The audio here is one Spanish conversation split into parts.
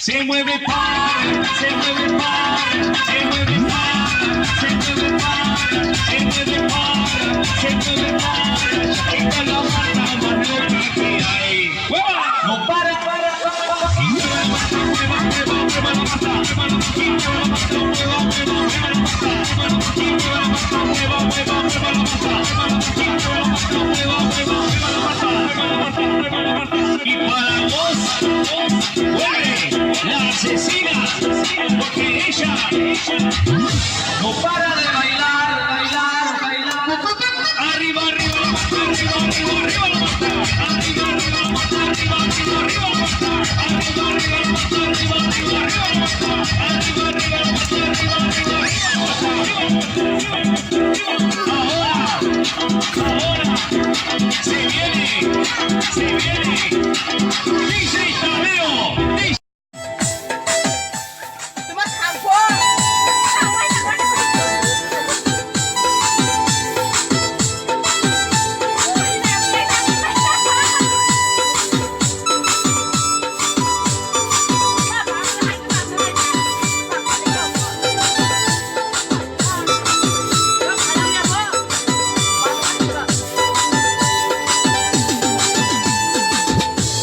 Se mueve para, se mueve para, se mueve para, se mueve para, se mueve para, se mueve para, esta es la banda más loca que hay. No para, y mueva la masa, mueva la masa, mueva la masa, mueva la masa, mueva la masa, mueva la masa, mueva la masa, mueva la masa, mueva la masa, mueva la masa, mueva la masa, mueva la masa, mueva la masa, y para vos, vuelve la asesina, porque ella no para de bailar, bailar, bailar. Arriba, arriba, arriba, arriba, arriba la mata. Arriba, arriba la mata, arriba, arriba, arriba la mata. Arriba, arriba la mata, arriba, arriba, arriba la mata. Arriba, arriba la mata, arriba, arriba, arriba la mata. Ahora, se viene, se viene. DJ Tadeo, DJ.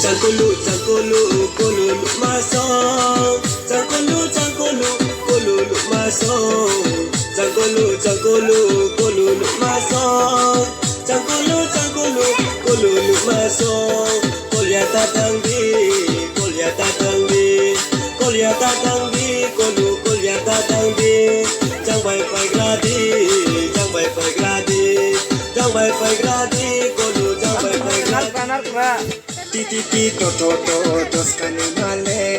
Cangkulu, cangkulu, kululu masuk. Cangkulu, cangkulu, kululu masuk. Cangkulu, cangkulu, kululu masuk. Cangkulu, cangkulu, kululu masuk. Kuliah datang di, kuliah datang di, kuliah datang di, kuliah datang di. Jang wifi gratis, jang wifi gratis, jang wifi gratis, kulu jang wifi gratis. Titi, toto, dos kanimale.